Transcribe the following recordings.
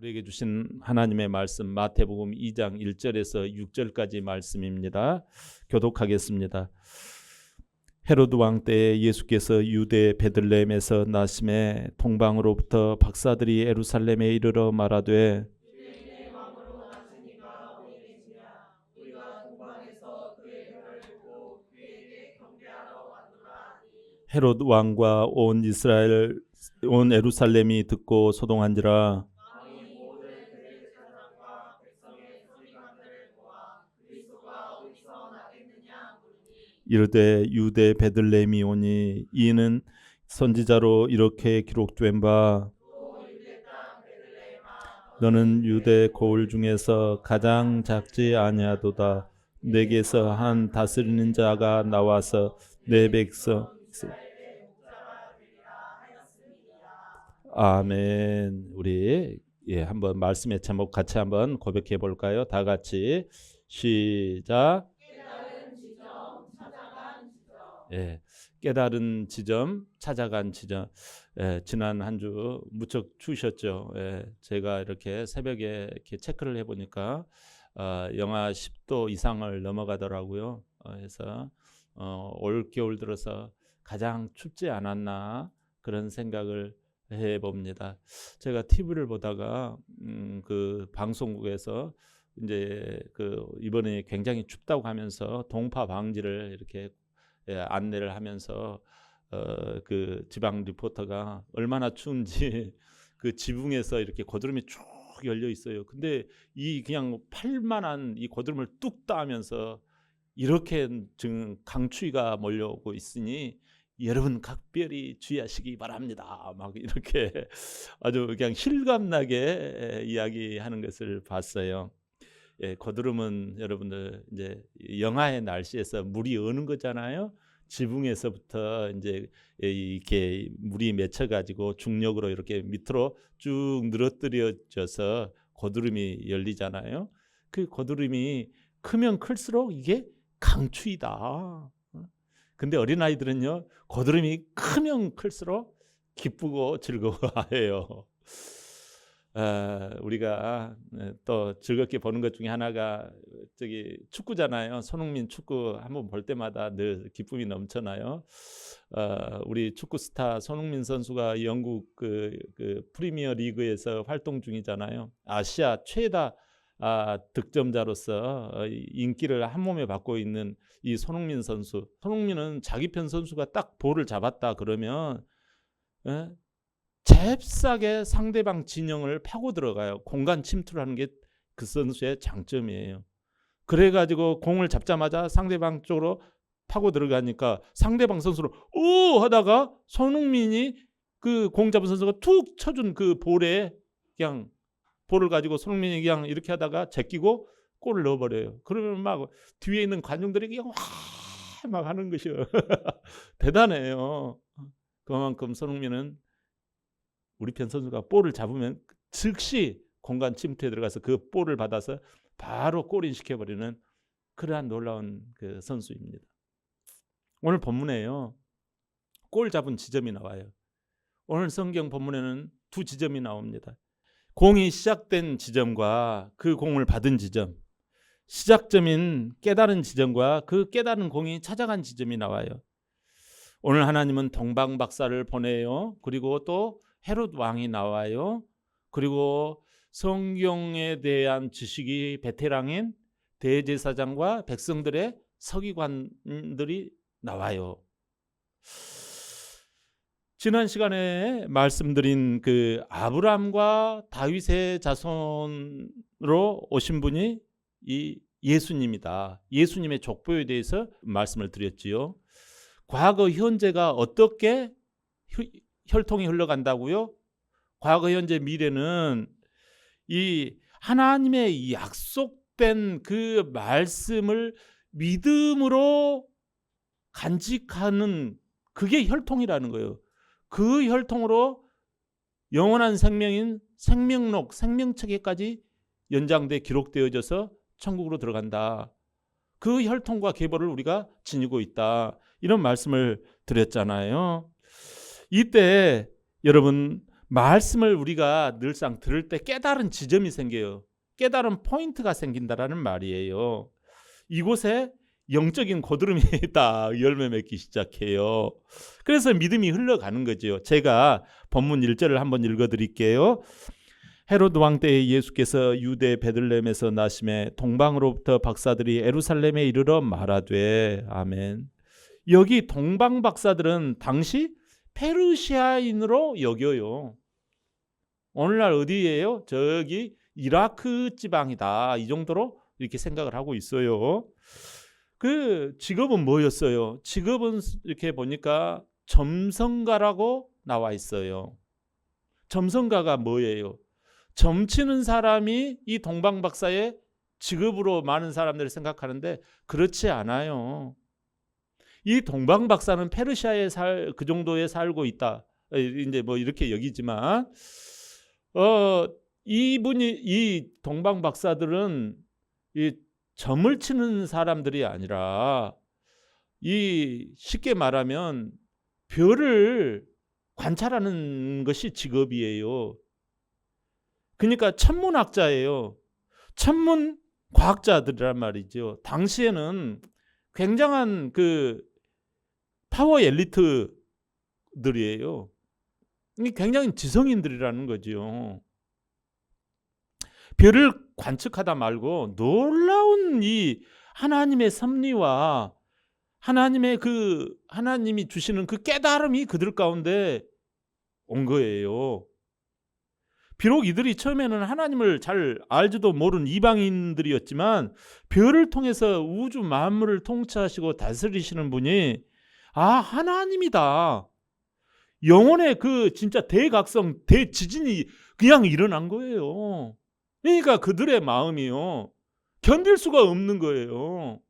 우리에게 주신 하나님의 말씀 마태복음 2장 1절에서 6절까지 말씀입니다. 교독하겠습니다. 헤로드 왕 때에 예수께서 유대 베들레헴에서 나심에 동방으로부터 박사들이 예루살렘에 이르러 말하되 헤롯 왕과 온 이스라엘 온 예루살렘이 듣고 소동한지라. 이르되 유대 베들레헴이 오니 이는 선지자로 이렇게 기록된 바 너는 유대 고을 중에서 가장 작지 아니하도다. 내게서 한 다스리는 자가 나와서 내 백성 아멘. 우리 한번 말씀의 제목 같이 한번 고백해 볼까요? 다 같이 시작. 깨달은 지점, 찾아간 지점. 지난 한 주 무척 추우셨죠. 제가 이렇게 새벽에 이렇게 체크를 해보니까 영하 10도 이상을 넘어가더라고요. 그래서 올 겨울 들어서 가장 춥지 않았나 그런 생각을 해봅니다. 제가 TV를 보다가 그 방송국에서 이제 그 이번에 굉장히 춥다고 하면서 동파 방지를 이렇게 안내를 하면서 그 지방 리포터가 얼마나 추운지 그 지붕에서 이렇게 고드름이 쭉 열려 있어요. 근데 이 그냥 팔만한 이 고드름을 뚝 따면서 이렇게 지금 강추위가 몰려오고 있으니 여러분 각별히 주의하시기 바랍니다. 막 이렇게 아주 그냥 실감나게 이야기하는 것을 봤어요. 고드름은 여러분들 이제 영하의 날씨에서 물이 어는 거잖아요. 지붕에서부터 이제 이렇게 물이 맺혀가지고 중력으로 이렇게 밑으로 쭉 늘어뜨려져서 고드름이 열리잖아요. 그 고드름이 크면 클수록 이게 강추위다. 근데 어린아이들은요, 고드름이 크면 클수록 기쁘고 즐거워해요. 우리가 또 즐겁게 보는 것 중에 하나가 저기 축구잖아요. 손흥민 축구 한번 볼 때마다 늘 기쁨이 넘쳐나요. 우리 축구 스타 손흥민 선수가 영국 그 프리미어 리그에서 활동 중이잖아요. 아시아 최다 득점자로서 인기를 한 몸에 받고 있는 이 손흥민 선수. 손흥민은 자기 편 선수가 딱 볼을 잡았다 그러면 잽싸게 상대방 진영을 파고 들어가요. 공간 침투를 하는 게 그 선수의 장점이에요. 그래가지고 공을 잡자마자 상대방 쪽으로 파고 들어가니까 상대방 선수로 오 하다가 손흥민이 그 공 잡은 선수가 툭 쳐준 그 볼에 그냥 볼을 가지고 손흥민이 그냥 이렇게 하다가 제끼고 골을 넣어버려요. 그러면 막 뒤에 있는 관중들이 그냥 와 막 하는 것이요. 대단해요. 그만큼 손흥민은 우리 편 선수가 볼을 잡으면 즉시 공간 침투에 들어가서 그 볼을 받아서 바로 골인 시켜버리는 그러한 놀라운 그 선수입니다. 오늘 본문에요, 골 잡은 지점이 나와요. 오늘 성경 본문에는 두 지점이 나옵니다. 공이 시작된 지점과 그 공을 받은 지점, 시작점인 깨달은 지점과 그 깨달은 공이 찾아간 지점이 나와요. 오늘 하나님은 동방 박사를 보내요. 그리고 또 헤롯 왕이 나와요. 그리고 성경에 대한 지식이 베테랑인 대제사장과 백성들의 서기관들이 나와요. 지난 시간에 말씀드린 그 아브라함과 다윗의 자손으로 오신 분이 이 예수님이다. 예수님의 족보에 대해서 말씀을 드렸지요. 과거 현재가 어떻게 혈통이 흘러간다고요? 과거 현재 미래는 이 하나님의 약속된 그 말씀을 믿음으로 간직하는 그게 혈통이라는 거예요. 그 혈통으로 영원한 생명인 생명록, 생명책에까지 연장돼 기록되어져서 천국으로 들어간다. 그 혈통과 계보를 우리가 지니고 있다. 이런 말씀을 드렸잖아요. 이때 여러분 말씀을 우리가 늘상 들을 때 깨달은 지점이 생겨요. 깨달은 포인트가 생긴다라는 말이에요. 이곳에 영적인 고드름이 딱 열매 맺기 시작해요. 그래서 믿음이 흘러가는 거죠. 제가 본문 1절을 한번 읽어드릴게요. 헤로드 왕 때에 예수께서 유대 베들레헴에서 나심에 동방으로부터 박사들이 예루살렘에 이르러 말하되. 아멘. 여기 동방 박사들은 당시 페르시아인으로 여겨요. 오늘날 어디예요? 저기 이라크 지방이다. 이 정도로 이렇게 생각을 하고 있어요. 그 직업은 뭐였어요? 직업은 이렇게 보니까 점성가라고 나와 있어요. 점성가가 뭐예요? 점치는 사람이 이 동방 박사의 직업으로 많은 사람들이 생각하는데 그렇지 않아요. 이 동방 박사는 페르시아에 그 정도에 살고 있다. 이제 뭐 이렇게 여기지만 이 동방 박사들은 이 점을 치는 사람들이 아니라 쉽게 말하면 별을 관찰하는 것이 직업이에요. 그러니까 천문학자예요. 천문 과학자들이란 말이죠. 당시에는 굉장한 그 파워 엘리트들이에요. 굉장히 지성인들이라는 거죠. 별을 관측하다 말고 놀라운 이 하나님의 섭리와 하나님이 주시는 그 깨달음이 그들 가운데 온 거예요. 비록 이들이 처음에는 하나님을 잘 알지도 모르는 이방인들이었지만 별을 통해서 우주 만물을 통치하시고 다스리시는 분이 하나님이다. 영혼의 그 진짜 대각성, 대지진이 그냥 일어난 거예요. 그러니까 그들의 마음이요, 견딜 수가 없는 거예요.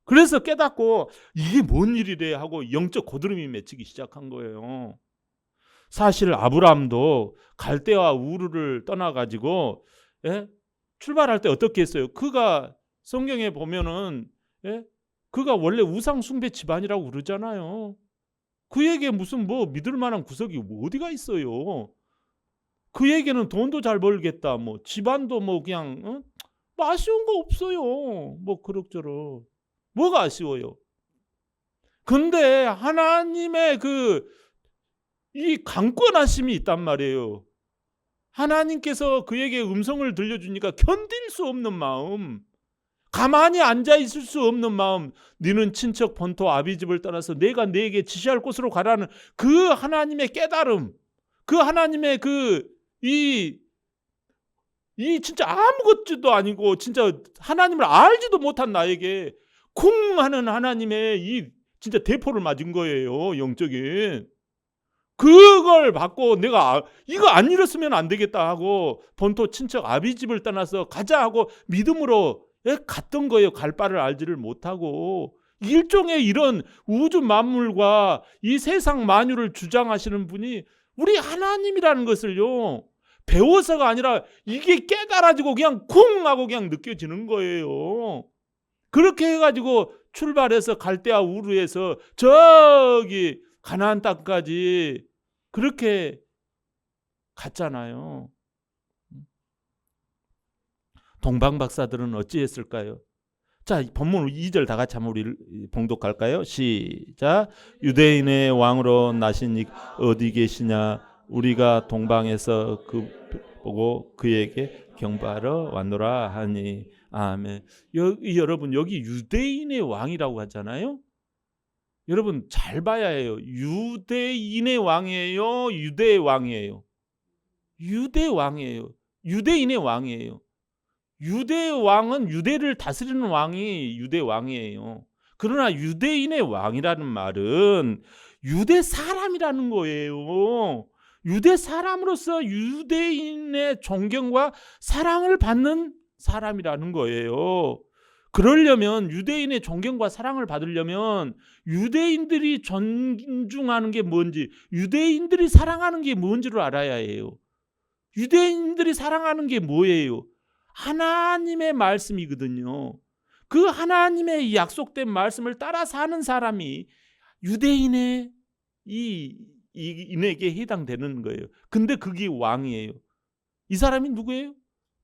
그래서 깨닫고 이게 뭔 일이래 하고 영적 고드름이 맺히기 시작한 거예요. 사실 아브라함도 갈대와 우르를 떠나가지고 출발할 때 어떻게 했어요? 그가 성경에 보면은 그가 원래 우상 숭배 집안이라고 그러잖아요. 그에게 무슨 뭐 믿을 만한 구석이 어디가 있어요? 그에게는 돈도 잘 벌겠다, 뭐 집안도 뭐 그냥 뭐 아쉬운 거 없어요. 뭐 그럭저럭 뭐가 아쉬워요? 근데 하나님의 이 강권하심이 있단 말이에요. 하나님께서 그에게 음성을 들려주니까 견딜 수 없는 마음, 가만히 앉아 있을 수 없는 마음, 너는 친척 본토 아비집을 떠나서 내가 네게 지시할 곳으로 가라는 그 하나님의 깨달음, 그 하나님의 이 진짜 아무것도 아니고 진짜 하나님을 알지도 못한 나에게 쿵 하는 하나님의 이 진짜 대포를 맞은 거예요. 영적인. 그걸 받고 내가 이거 안 잃었으면 안 되겠다 하고 본토 친척 아비집을 떠나서 가자 하고 믿음으로 갔던 거예요. 갈 바를 알지를 못하고. 일종의 이런 우주 만물과 이 세상 만유를 주장하시는 분이 우리 하나님이라는 것을요, 배워서가 아니라 이게 깨달아지고 그냥 쿵 하고 그냥 느껴지는 거예요. 그렇게 해가지고 출발해서 갈대아 우르에서 저기 가나안 땅까지 그렇게 갔잖아요. 동방 박사들은 어찌했을까요? 자, 본문 2절 다 같이 한번 우리 봉독할까요? 시작. 유대인의 왕으로 나신 이 어디 계시냐? 우리가 동방에서 그 보고 그에게 경배하러 왔노라 하니. 아멘. 여러분, 여기 유대인의 왕이라고 하잖아요. 여러분 잘 봐야 해요. 유대인의 왕이에요? 유대의 왕이에요? 유대 왕이에요. 유대인의 왕이에요. 유대 왕은 유대를 다스리는 왕이 유대 왕이에요. 그러나 유대인의 왕이라는 말은 유대 사람이라는 거예요. 유대 사람으로서 유대인의 존경과 사랑을 받는 사람이라는 거예요. 그러려면, 유대인의 존경과 사랑을 받으려면 유대인들이 존중하는 게 뭔지, 유대인들이 사랑하는 게 뭔지를 알아야 해요. 유대인들이 사랑하는 게 뭐예요? 하나님의 말씀이거든요. 그 하나님의 약속된 말씀을 따라 사는 사람이 유대인의 이 인에게 해당되는 거예요. 근데 그게 왕이에요. 이 사람이 누구예요?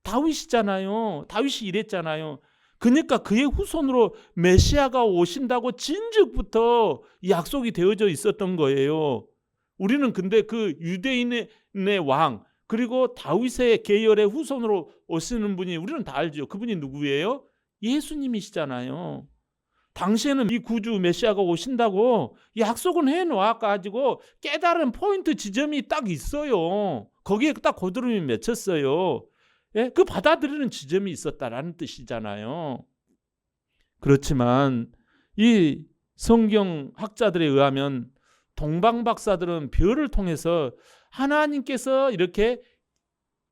다윗이잖아요. 다윗이 이랬잖아요. 그러니까 그의 후손으로 메시아가 오신다고 진즉부터 약속이 되어져 있었던 거예요. 우리는 근데 그 유대인의 왕 그리고 다윗의 계열의 후손으로 오시는 분이 우리는 다 알죠. 그분이 누구예요? 예수님이시잖아요. 당시에는 이 구주 메시아가 오신다고 약속은 해놓아가지고 깨달은 포인트 지점이 딱 있어요. 거기에 딱 고드름이 맺혔어요. 예? 그 받아들이는 지점이 있었다라는 뜻이잖아요. 그렇지만 이 성경 학자들에 의하면 동방 박사들은 별을 통해서 하나님께서 이렇게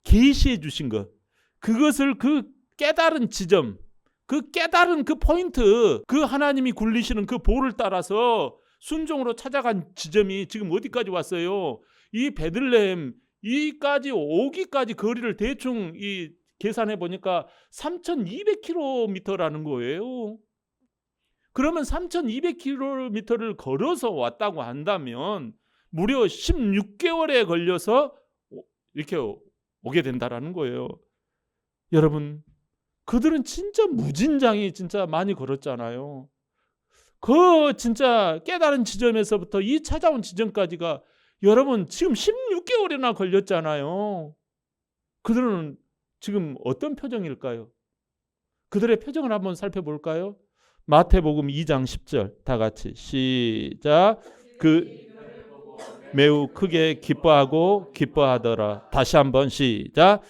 계시해 주신 것, 그것을 그 깨달은 지점, 그 깨달은 그 포인트, 그 하나님이 굴리시는 그 볼을 따라서 순종으로 찾아간 지점이 지금 어디까지 왔어요? 이 베들레헴 이까지 오기까지 거리를 대충 이 계산해 보니까 3,200km라는 거예요. 그러면 3,200km를 걸어서 왔다고 한다면 무려 16개월에 걸려서 이렇게 오게 된다라는 거예요. 여러분, 그들은 진짜 무진장이 진짜 많이 걸었잖아요. 그 진짜 깨달은 지점에서부터 이 찾아온 지점까지가 여러분 지금 16개월이나 걸렸잖아요. 그들은 지금 어떤 표정일까요? 그들의 표정을 한번 살펴볼까요? 마태복음 2장 10절 다 같이 시작. 그 매우 크게 기뻐하고 기뻐하더라. 다시 한번 시작.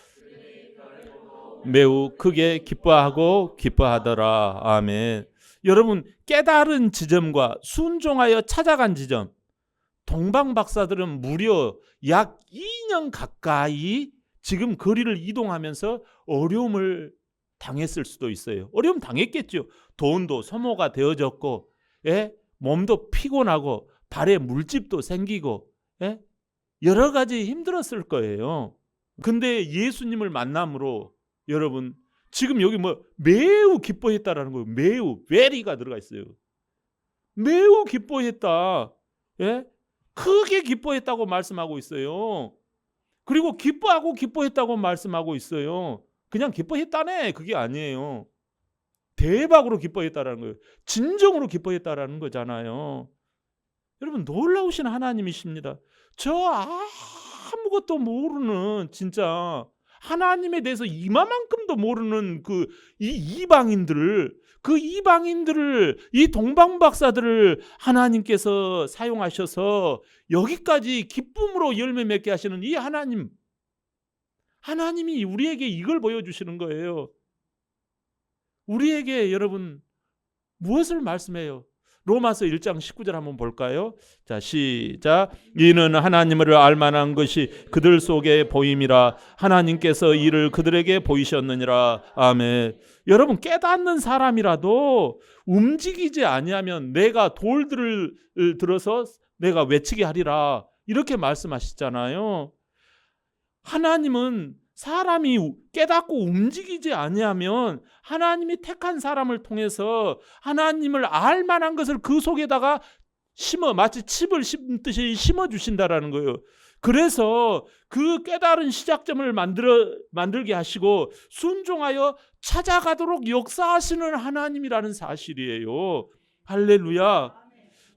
매우 크게 기뻐하고 기뻐하더라. 아멘. 여러분, 깨달은 지점과 순종하여 찾아간 지점, 동방 박사들은 무려 약 2년 가까이 지금 거리를 이동하면서 어려움을 당했을 수도 있어요. 어려움 당했겠죠. 돈도 소모가 되어졌고, 예? 몸도 피곤하고 발에 물집도 생기고, 예? 여러 가지 힘들었을 거예요. 근데 예수님을 만남으로 여러분 지금 여기 뭐 매우 기뻐했다라는 거예요. 매우 very가 들어가 있어요. 매우 기뻐했다. 예? 크게 기뻐했다고 말씀하고 있어요. 그리고 기뻐하고 기뻐했다고 말씀하고 있어요. 그냥 기뻐했다네 그게 아니에요. 대박으로 기뻐했다라는 거예요. 진정으로 기뻐했다라는 거잖아요. 여러분 놀라우신 하나님이십니다. 저 아무것도 모르는 진짜 하나님에 대해서 이만큼도 모르는 그 이방인들을 이 동방 박사들을 하나님께서 사용하셔서 여기까지 기쁨으로 열매 맺게 하시는 이 하나님이 우리에게 이걸 보여주시는 거예요. 우리에게 여러분 무엇을 말씀해요? 로마서 1장 19절 한번 볼까요? 자, 시작. 이는 하나님을 알만한 것이 그들 속에 보임이라 하나님께서 이를 그들에게 보이셨느니라. 아멘. 여러분 깨닫는 사람이라도 움직이지 아니하면 내가 돌들을 들어서 내가 외치게 하리라 이렇게 말씀하시잖아요. 하나님은 사람이 깨닫고 움직이지 아니하면 하나님이 택한 사람을 통해서 하나님을 알 만한 것을 그 속에다가 마치 칩을 심듯이 심어주신다라는 거예요. 그래서 그 깨달은 시작점을 만들게 하시고 순종하여 찾아가도록 역사하시는 하나님이라는 사실이에요. 할렐루야.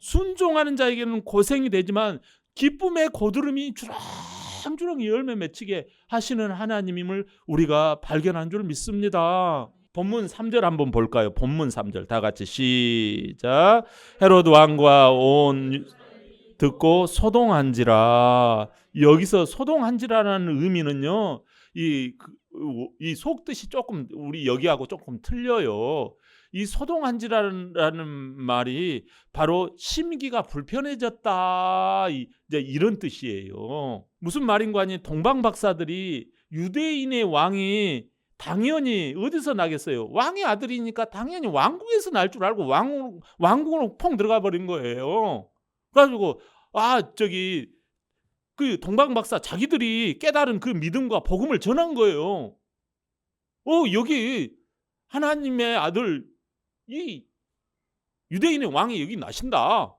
순종하는 자에게는 고생이 되지만 기쁨의 고드름이 주렁주렁 열매 맺히게 하시는 하나님임을 우리가 발견한 줄 믿습니다. 본문 3절 한번 볼까요? 본문 3절 다 같이 시작. 헤로드 왕과 온 듣고 소동한지라. 여기서 소동한지라는 의미는요, 이 속뜻이 조금 우리 여기하고 조금 틀려요. 이 소동한지라는 말이 바로 심기가 불편해졌다 이제 이런 뜻이에요. 무슨 말인가 하니 동방 박사들이 유대인의 왕이 당연히 어디서 나겠어요? 왕의 아들이니까 당연히 왕국에서 날 줄 알고 왕궁으로 퐁 들어가 버린 거예요. 그래가지고 그 동방 박사 자기들이 깨달은 그 믿음과 복음을 전한 거예요. 여기 하나님의 아들 이 유대인의 왕이 여기 나신다.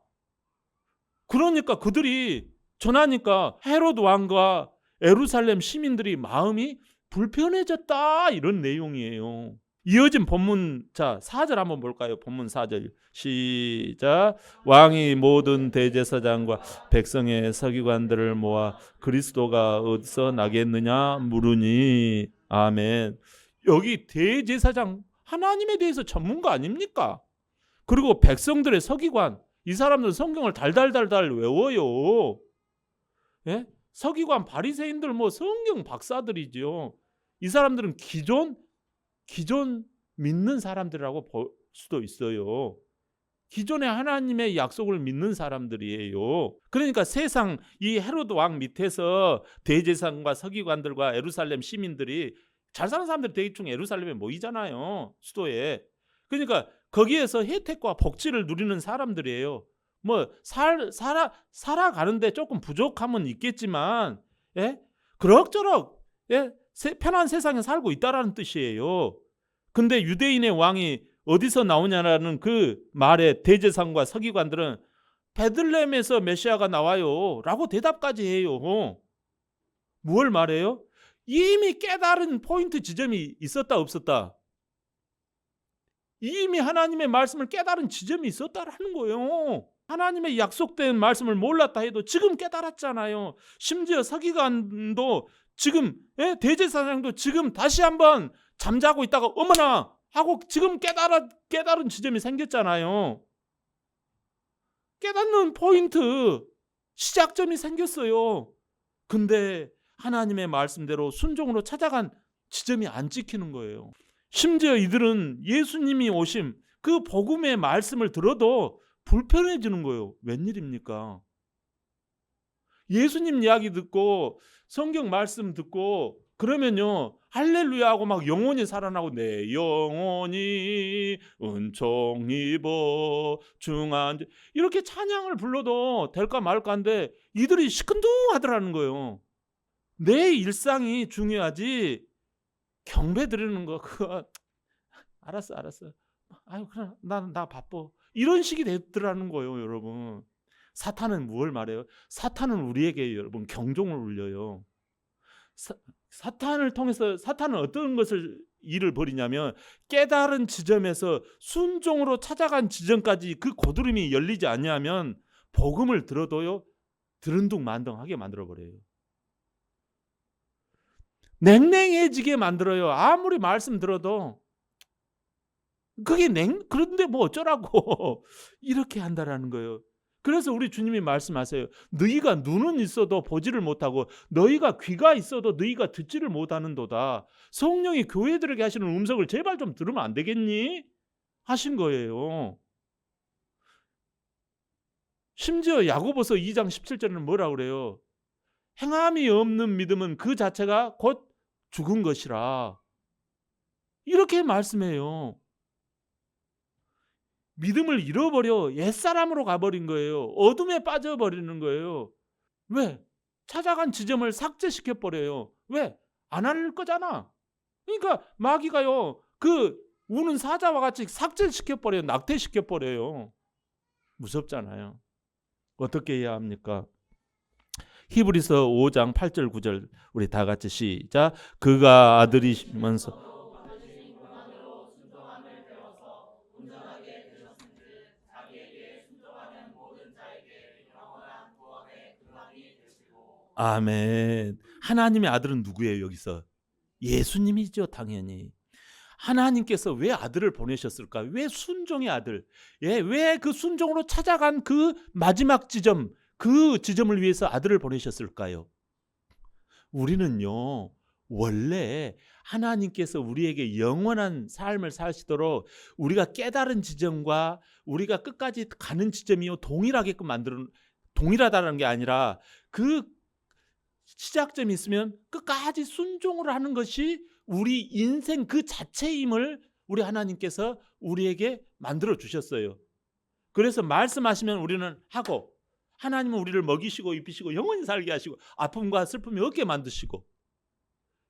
그러니까 그들이 전하니까 헤롯 왕과 예루살렘 시민들이 마음이 불편해졌다, 이런 내용이에요. 이어진 본문, 자 4절 한번 볼까요? 본문 4절 시작. 왕이 모든 대제사장과 백성의 서기관들을 모아 그리스도가 어디서 나겠느냐 물으니. 아멘. 여기 대제사장, 하나님에 대해서 전문가 아닙니까? 그리고 백성들의 서기관, 이 사람들 성경을 달달달달 외워요. 예? 서기관 바리새인들 뭐 성경 박사들이죠. 이 사람들은 기존 믿는 사람들이라고 볼 수도 있어요. 기존의 하나님의 약속을 믿는 사람들이에요. 그러니까 세상 이 헤롯 왕 밑에서 대제사장과 서기관들과 예루살렘 시민들이, 잘 사는 사람들이 대충 예루살렘에 모이잖아요, 수도에. 그러니까 거기에서 혜택과 복지를 누리는 사람들이에요. 뭐 살아가는데 조금 부족함은 있겠지만, 예? 그럭저럭, 예? 편한 세상에 살고 있다라는 뜻이에요. 근데 유대인의 왕이 어디서 나오냐라는 그 말에 대제사장과 서기관들은 베들레헴에서 메시아가 나와요 라고 대답까지 해요. 뭘 말해요? 이미 깨달은 포인트 지점이 있었다 없었다? 이미 하나님의 말씀을 깨달은 지점이 있었다라는 거예요. 하나님의 약속된 말씀을 몰랐다 해도 지금 깨달았잖아요. 심지어 서기관도 지금, 대제사장도 지금 다시 한번 잠자고 있다가 어머나 하고 지금 깨달은 지점이 생겼잖아요. 깨닫는 포인트, 시작점이 생겼어요. 근데 하나님의 말씀대로 순종으로 찾아간 지점이 안 찍히는 거예요. 심지어 이들은 예수님이 오심, 그 복음의 말씀을 들어도 불편해지는 거예요. 웬일입니까? 예수님 이야기 듣고 성경 말씀 듣고 그러면요, 할렐루야 하고 막 영혼이 살아나고 내 영혼이 은총 입어 중한 이렇게 찬양을 불러도 될까 말까인데 이들이 시큰둥하더라는 거예요. 내 일상이 중요하지 경배 드리는 거 그거 알았어. 아유 그럼 나 바빠. 이런 식이 됐더라는 거예요, 여러분. 사탄은 뭘 말해요? 사탄은 우리에게 여러분 경종을 울려요. 사탄을 통해서 사탄은 어떤 것을 일을 벌이냐면 깨달은 지점에서 순종으로 찾아간 지점까지 그 고드름이 열리지 않냐면 복음을 들어도요 들은둥만둥하게 만들어버려요. 냉랭해지게 만들어요. 아무리 말씀 들어도 그게 그런데 뭐 어쩌라고 이렇게 한다라는 거예요. 그래서 우리 주님이 말씀하세요. 너희가 눈은 있어도 보지를 못하고 너희가 귀가 있어도 너희가 듣지를 못하는도다. 성령이 교회들에게 하시는 음성을 제발 좀 들으면 안 되겠니? 하신 거예요. 심지어 야고보서 2장 17절에는 뭐라고 그래요? 행함이 없는 믿음은 그 자체가 곧 죽은 것이라. 이렇게 말씀해요. 믿음을 잃어버려 옛사람으로 가버린 거예요. 어둠에 빠져버리는 거예요. 왜? 찾아간 지점을 삭제시켜버려요. 왜? 안 할 거잖아. 그러니까 마귀가요 그 우는 사자와 같이 삭제시켜버려요. 낙태시켜버려요. 무섭잖아요. 어떻게 해야 합니까? 히브리서 5장 8절 9절 우리 다 같이 시작. 그가 아들이시면서 아멘. 하나님의 아들은 누구예요? 여기서 예수님이죠, 당연히. 하나님께서 왜 아들을 보내셨을까? 왜 순종의 아들? 왜 그 순종으로 찾아간 그 마지막 지점, 그 지점을 위해서 아들을 보내셨을까요? 우리는요, 원래 하나님께서 우리에게 영원한 삶을 사시도록 우리가 깨달은 지점과 우리가 끝까지 가는 지점이 동일하게끔 동일하다는 게 아니라 그 시작점이 있으면 끝까지 순종을 하는 것이 우리 인생 그 자체임을 우리 하나님께서 우리에게 만들어 주셨어요. 그래서 말씀하시면 우리는 하고, 하나님은 우리를 먹이시고 입히시고 영원히 살게 하시고 아픔과 슬픔이 없게 만드시고,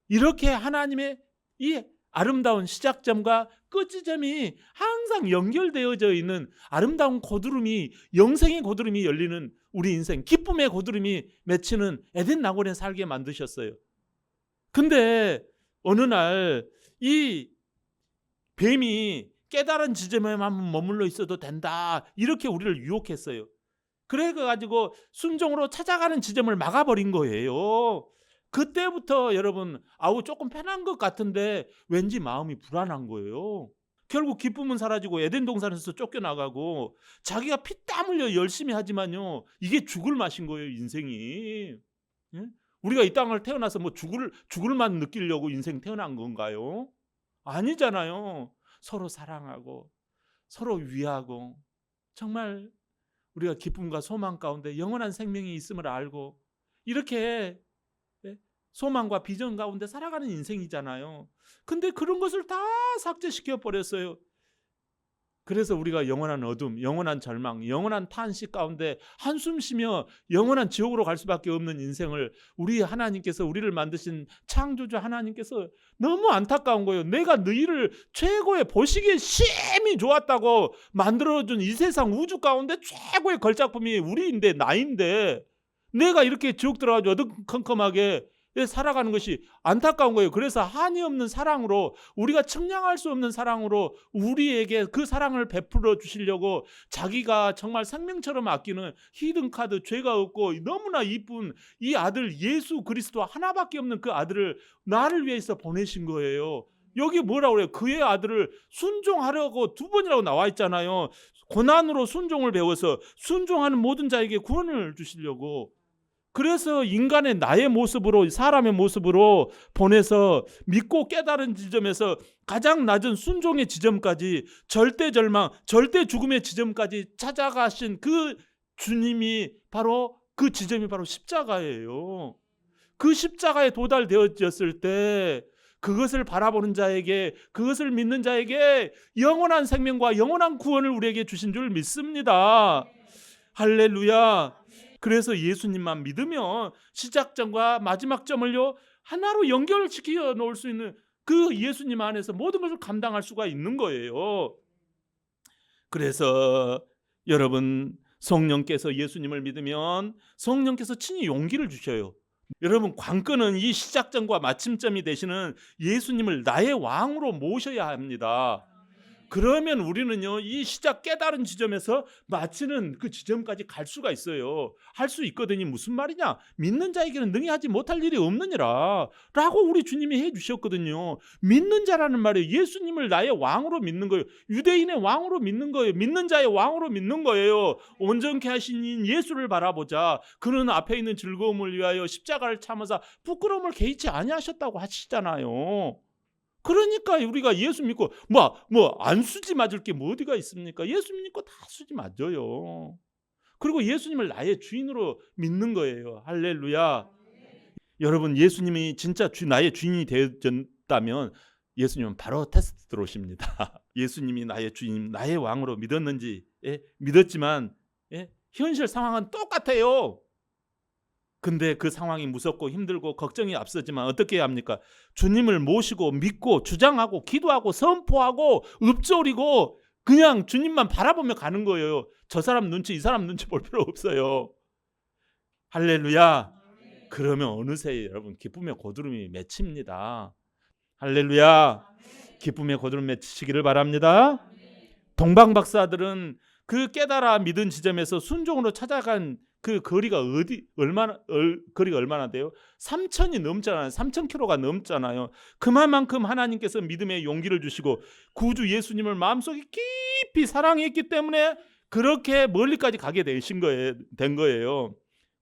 이렇게 하나님의 이 아름다운 시작점과 끝지점이 항상 연결되어져 있는 아름다운 고드름이, 영생의 고드름이 열리는 우리 인생 기쁨의 고드름이 맺히는 에덴 낙원에 살게 만드셨어요. 근데 어느 날 이 뱀이 깨달은 지점에만 머물러 있어도 된다, 이렇게 우리를 유혹했어요. 그래가지고 순종으로 찾아가는 지점을 막아버린 거예요. 그때부터 여러분 조금 편한 것 같은데 왠지 마음이 불안한 거예요. 결국 기쁨은 사라지고 에덴 동산에서 쫓겨나가고 자기가 피땀 흘려 열심히 하지만요, 이게 죽을 맛인 거예요, 인생이. 예? 우리가 이 땅을 태어나서 뭐 죽을 맛 느끼려고 인생 태어난 건가요? 아니잖아요. 서로 사랑하고 서로 위하고 정말 우리가 기쁨과 소망 가운데 영원한 생명이 있음을 알고 이렇게 소망과 비전 가운데 살아가는 인생이잖아요. 근데 그런 것을 다 삭제시켜 버렸어요. 그래서 우리가 영원한 어둠, 영원한 절망, 영원한 탄식 가운데 한숨 쉬며 영원한 지옥으로 갈 수밖에 없는 인생을 우리 하나님께서, 우리를 만드신 창조주 하나님께서 너무 안타까운 거예요. 내가 너희를 최고의 보시기에 심히 좋았다고 만들어준 이 세상 우주 가운데 최고의 걸작품이 우리인데, 나인데 내가 이렇게 지옥 들어가지고 어두컴컴하게 살아가는 것이 안타까운 거예요. 그래서 한이 없는 사랑으로, 우리가 측량할 수 없는 사랑으로 우리에게 그 사랑을 베풀어 주시려고 자기가 정말 생명처럼 아끼는 히든카드, 죄가 없고 너무나 이쁜 이 아들 예수 그리스도 하나밖에 없는 그 아들을 나를 위해서 보내신 거예요. 여기 뭐라고 그래요? 그의 아들을 순종하려고 2번이라고 나와 있잖아요. 고난으로 순종을 배워서 순종하는 모든 자에게 구원을 주시려고. 그래서 인간의 나의 모습으로, 사람의 모습으로 보내서 믿고 깨달은 지점에서 가장 낮은 순종의 지점까지, 절대 절망, 절대 죽음의 지점까지 찾아가신 그 주님이 바로, 그 지점이 바로 십자가예요. 그 십자가에 도달되어졌을 때 그것을 바라보는 자에게, 그것을 믿는 자에게 영원한 생명과 영원한 구원을 우리에게 주신 줄 믿습니다. 할렐루야. 그래서 예수님만 믿으면 시작점과 마지막 점을요 하나로 연결시켜 놓을 수 있는 그 예수님 안에서 모든 것을 감당할 수가 있는 거예요. 그래서 여러분, 성령께서 예수님을 믿으면 성령께서 친히 용기를 주셔요. 여러분, 관건은 이 시작점과 마침점이 되시는 예수님을 나의 왕으로 모셔야 합니다. 그러면 우리는요 이 시작 깨달은 지점에서 마치는 그 지점까지 갈 수가 있어요. 할 수 있거든요. 무슨 말이냐? 믿는 자에게는 능히 하지 못할 일이 없느니라 라고 우리 주님이 해주셨거든요. 믿는 자라는 말이에요. 예수님을 나의 왕으로 믿는 거예요. 유대인의 왕으로 믿는 거예요. 믿는 자의 왕으로 믿는 거예요. 온전케 하신 예수를 바라보자. 그는 앞에 있는 즐거움을 위하여 십자가를 참으사 부끄러움을 개의치 아니하셨다고 하시잖아요. 그러니까 우리가 예수 믿고 안 수지 맞을 게 뭐 어디가 있습니까? 예수 믿고 다 수지 맞아요. 그리고 예수님을 나의 주인으로 믿는 거예요. 할렐루야. 여러분, 예수님이 진짜 나의 주인이 되었다면 예수님은 바로 테스트 들어오십니다. 예수님이 나의 주인, 나의 왕으로 믿었는지, 믿었지만 현실 상황은 똑같아요. 근데 그 상황이 무섭고 힘들고 걱정이 앞서지만 어떻게 해야 합니까? 주님을 모시고 믿고 주장하고 기도하고 선포하고 읊조리고 그냥 주님만 바라보며 가는 거예요. 저 사람 눈치, 이 사람 눈치 볼 필요 없어요. 할렐루야. 그러면 어느새 여러분 기쁨의 고드름이 맺힙니다. 할렐루야. 기쁨의 고드름 맺히시기를 바랍니다. 동방 박사들은 그 깨달아 믿은 지점에서 순종으로 찾아간 그 거리가 거리가 얼마나 돼요? 3,000이 넘잖아요. 3,000km가 넘잖아요. 그만큼 하나님께서 믿음의 용기를 주시고 구주 예수님을 마음속에 깊이 사랑했기 때문에 그렇게 멀리까지 가게 된 거예요.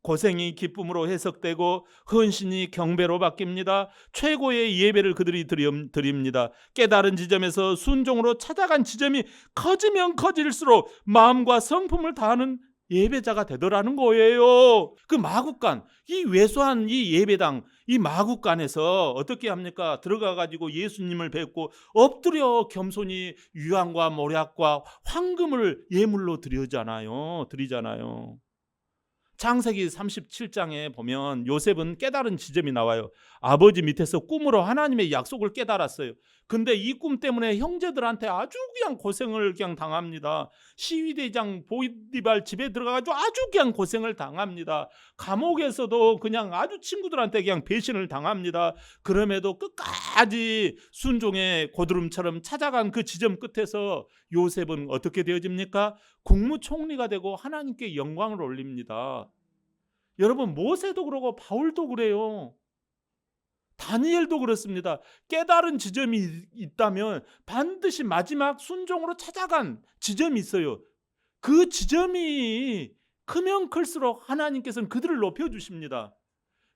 고생이 기쁨으로 해석되고 헌신이 경배로 바뀝니다. 최고의 예배를 그들이 드립니다. 깨달은 지점에서 순종으로 찾아간 지점이 커지면 커질수록 마음과 성품을 다하는 예배자가 되더라는 거예요. 그 마국간, 이 왜소한 이 예배당, 이 마국간에서 어떻게 합니까? 들어가 가지고 예수님을 뵙고 엎드려 겸손히 유향과 모략과 황금을 예물로 드리잖아요. 창세기 37장에 보면 요셉은 깨달은 지점이 나와요. 아버지 밑에서 꿈으로 하나님의 약속을 깨달았어요. 근데 이 꿈 때문에 형제들한테 아주 그냥 고생을 그냥 당합니다. 시위대장 보디발 집에 들어가가지고 아주 그냥 고생을 당합니다. 감옥에서도 그냥 아주 친구들한테 그냥 배신을 당합니다. 그럼에도 끝까지 순종의 고드름처럼 찾아간 그 지점 끝에서 요셉은 어떻게 되어집니까? 국무총리가 되고 하나님께 영광을 올립니다. 여러분, 모세도 그러고 바울도 그래요. 다니엘도 그렇습니다. 깨달은 지점이 있다면 반드시 마지막 순종으로 찾아간 지점이 있어요. 그 지점이 크면 클수록 하나님께서는 그들을 높여주십니다.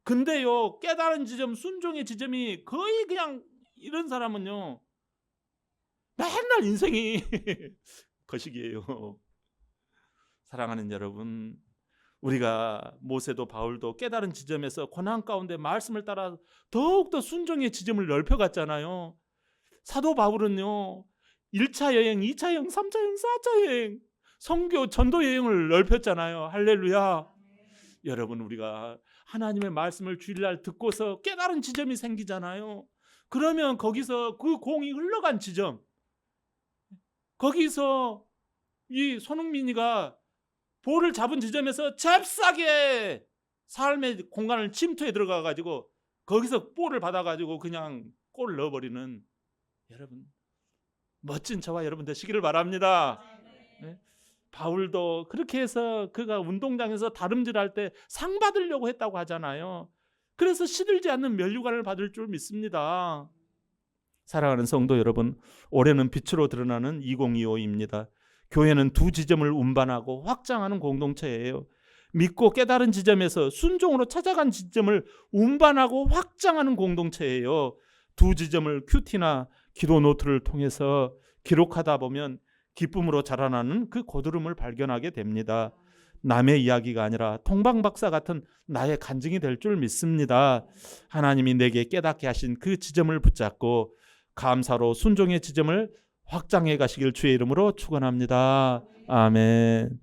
근데요, 깨달은 지점, 순종의 지점이 거의 그냥 이런 사람은요, 맨날 인생이 거식이에요. 사랑하는 여러분, 우리가 모세도 바울도 깨달은 지점에서 고난 가운데 말씀을 따라 더욱더 순종의 지점을 넓혀갔잖아요. 사도 바울은요, 1차 여행, 2차 여행, 3차 여행, 4차 여행, 선교 전도 여행을 넓혔잖아요. 할렐루야. 여러분, 우리가 하나님의 말씀을 주일날 듣고서 깨달은 지점이 생기잖아요. 그러면 거기서 그 공이 흘러간 지점, 거기서 이 손흥민이가 볼을 잡은 지점에서 잽싸게 삶의 공간을 침투해 들어가가지고 거기서 볼을 받아가지고 그냥 골을 넣어버리는, 여러분, 멋진 저와 여러분 되시기를 바랍니다. 네? 바울도 그렇게 해서 그가 운동장에서 다름질할 때 상 받으려고 했다고 하잖아요. 그래서 시들지 않는 면류관을 받을 줄 믿습니다. 사랑하는 성도 여러분, 올해는 빛으로 드러나는 2025입니다. 교회는 두 지점을 운반하고 확장하는 공동체예요. 믿고 깨달은 지점에서 순종으로 찾아간 지점을 운반하고 확장하는 공동체예요. 두 지점을 큐티나 기도 노트를 통해서 기록하다 보면 기쁨으로 자라나는 그 고드름을 발견하게 됩니다. 남의 이야기가 아니라 통방박사 같은 나의 간증이 될 줄 믿습니다. 하나님이 내게 깨닫게 하신 그 지점을 붙잡고 감사로 순종의 지점을 확장해 가시길 주의 이름으로 축원합니다. 아멘.